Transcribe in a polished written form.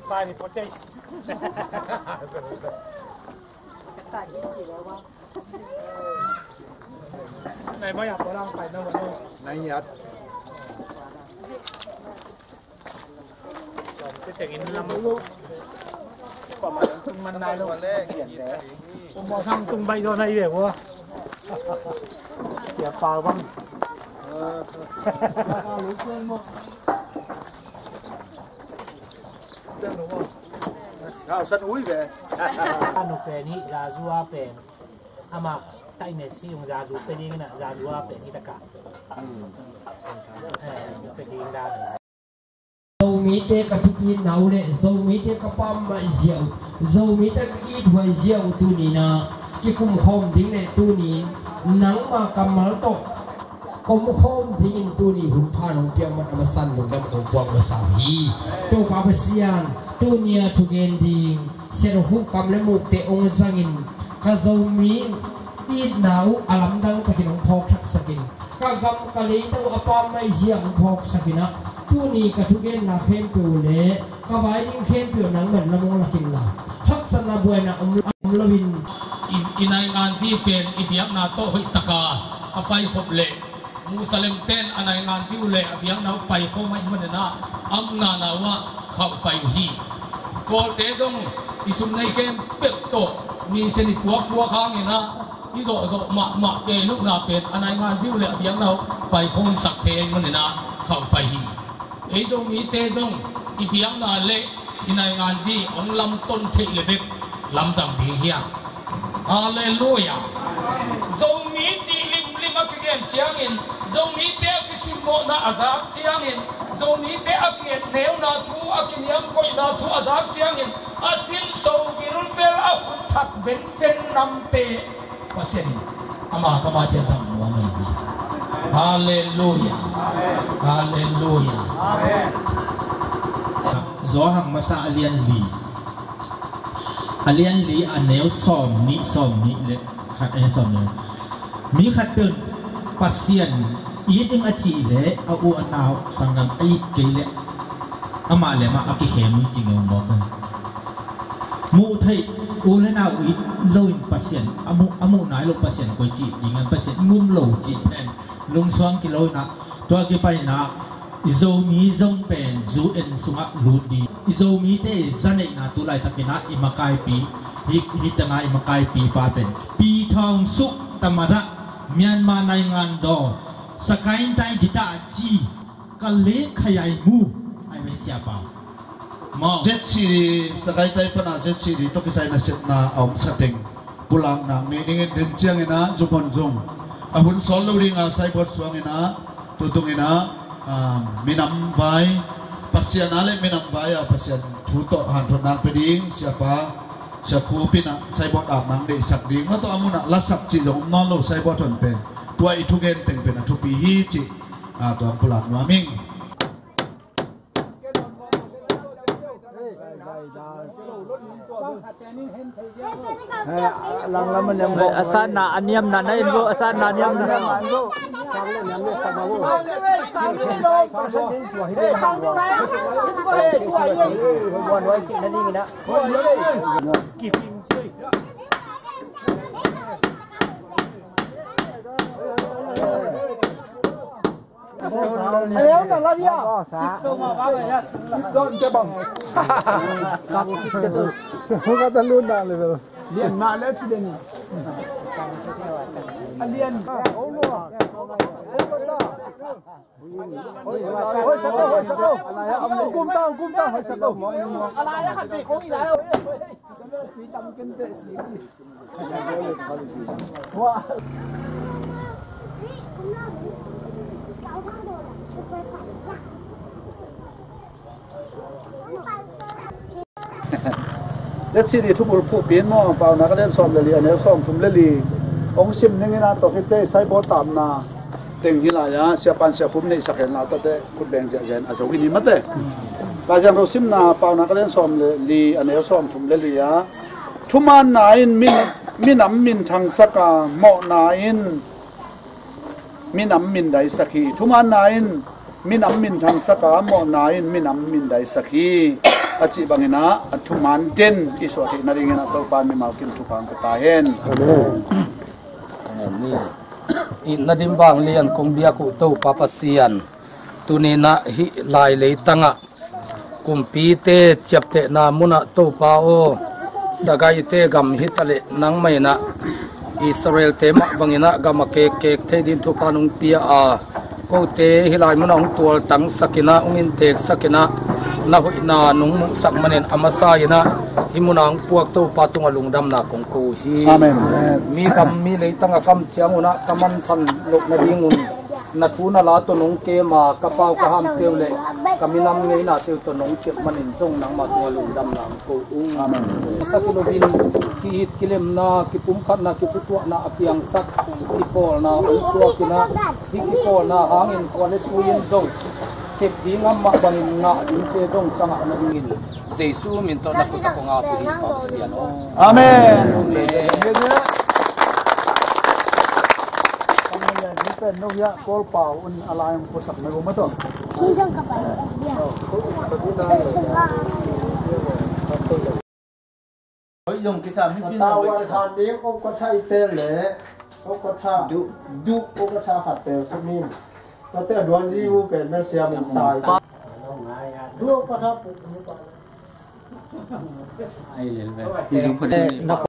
ป้ายนี่โปรเจกต์ไหนไม่อยากไปลองไปนะวันนี้ไหนยัดจะแต่งอินลำลูกประมาณตุ้งมันได้แล้วผมบอกทำตุ้งใบโดนอะไรแบบว่าเสียเปล่าบ้างรู้เรื่องมั้งเรื่องหนูมั้งเอาสันอุ้ยไปอันนู้นเป็นนี่ราจูอาเป็นอามาใต้เนซี่ของราจูเป็นยังไงนะราจูอาเป็นนี่ตะการเป็นยังไงdầu mít tê cả thúc yên nấu đấy dầu mít tê cả pam mà rượu dầu mít tê cả ít hoài rượu tu nì na cái cung khom tiếng này tu nì nắng mà cầm máu to cung khom tiếng tu nì hùng phan hùng piang mặt ama san hùng đâm hùng quang mà sao hi tu pa pasian tu nia thu gen ding sero hùng cầm lấy một tê ông sangin cả dầu mít ít nấu alam dang pakin hùng phok thắc sakin cả gam cả lấy tu apam mà rượu hùng phok sakina tu ni cả thu gen na khen piu le cả vài những khen piu nắng mình là mong là kinh là hắc san là buổi na lovin inai ngan vi pen ibiak na to hoi taka apai khop le musalem ten anai ngan tiu le abiak na pai kho mai man na am na na wa khau pai hi ko te jong isum nei kem pe to mi se ni puak khang ni na i zo ma ke lu na pen anai ngan tiu le abiak na pai khon sak the man na khau pai hi ấy trong mỹ tê trong ý biếng là lệ inai ngàn gì ông lâm tôn thị lệ bếp lâm rằng bị hiền Hallelujah trong mỹ chỉ lim ác kiến chiang in trong mỹ tê cái sim mộ na azab chiang in trong mỹ tê ác kiến nếu na thu ác kiến yam coi na thu azab chiang in asin sâu virun vel a khut thắt ven năm tê pasien ama kama dia sang mua mai Hallelujah Hallelujah gió hàng masa alien li anh nếu som ni lệ khát em som này mi khát đơn pasien ít những achi lệ au anh nào sang nam ai cái lệ ama lệ mà aki hem mi chính ôngบอกmu thấy u lệ nào ít lâu pasien amu nai lâu pasien coi chỉ dengan pasien ngum lâu chỉ pen lung xoang kilo na tua cái pai na izomi zong pen zu en sunga ludi izomi te zanei na tulai takina imakai pi hi tanga imakai pi pa pen pi thong suk tamara Myanmar nai ngan do sakain tai kita chi kale khayai mu ai me siapa mo jet siri sakai tai pana jet siri to kisai na set na om sateng pulang na ni ningen den chiang ina jupon jong ahun sol lo ringa sai bot suang ina tutung ina minam vai pasian ale minam vai pasian thu to han thon nang peding siapa siapu pina sai bot am nang de sak ding ma to amuna la sak chi jong non lo sai bot thon pen tua I thu gen teng pen thu pi hi chi to pulang wa ming lang mình làm bộ asan na aniam na nay bộ asan na aniam na bộ sang lên làm lên sang bộ sang lên rồi sang lên này buồn nói chuyện nó đi người đó kịp phim chơi Nếu là la dia, đâu mà bao người ra, đâu cái bằng, các cái chuyện đó, không có tên luôn nàoเลยliền mà lấy chỉ đến, liền, ôi luôn, ôi sao đâu, cung tao, phải sao đâu,อะไรอะขัดปีกโค้งอีกแล้วปีตำกันเตะสีว้าเด็ดสิริทุบผู้เปลี่ยนหม้อเปล่านะก็เล่นซ้อมเลยอันนี้ซ้อมทุ่มเลยลีองซิมนี่นะตัวคิดได้ใช้บอตามนะเต็งที่ไหนนะเสียปันเสียฟุ้มในสักเห็นเราตัวเด็กคุณแบ่งเจนอาจจะวินิมัดเด้บางอย่างเราซิมนะเปล่านะก็เล่นซ้อมเลยลีอันนี้ซ้อมทุ่มเลยลีอะทุ่มมันนายมิน้ำมินทางสักเหมาะนายมิน้ำมินใดสักทีทุ่มมันนาย minam min thang saka mo nain minam min dai sakhi achi bangina athuman den iso the na ringena to pan mi malkin thupang ta hen ni nadim bang lian kong bia ku to papasian tunina hi lai le tanga kumpi te chapte na muna to pa o sagai te gam hitale nang mai na Israel te ma bangina gama ke the din thu panung pia a ko te hilai muna ong tual tang sakina ungin tek sakina na hui na nung mu sak manen amasa ina himunang puak to patunga lungdam na kong ko hi amen mi kam mi le tanga kam chianguna kaman than lok na dingun na thuna la to nong ke ma kapau ka ham teule kaminam ngei na teu to nong chep manin song nang ma to lungdam na ko amen sakilo bin ki hit kilem na ki pum khat na ki putua na apiang sak ki pol na uswa kina ki pol na hangin ko le tuin dong sep di ngam ma bangin nga din te dong tanga na ngin Jesu min to na ko ta ko nga pi pa sian o amenเป็นนกยะกอลเป่าอุนอะไรมันก็สักไม่รู้มั้งตัวที่จังกับไปเฮ้ยยงกิจามที่พี่น้องวันทานนี้ก็ท่าเตะเลยก็ท่าดุก็ท่าขัดเตะสมินก็เตะดวนจีบูเป็นแม่เสียมันตายดุก็ท่าปุ๊บไอ้เลยแบบนัก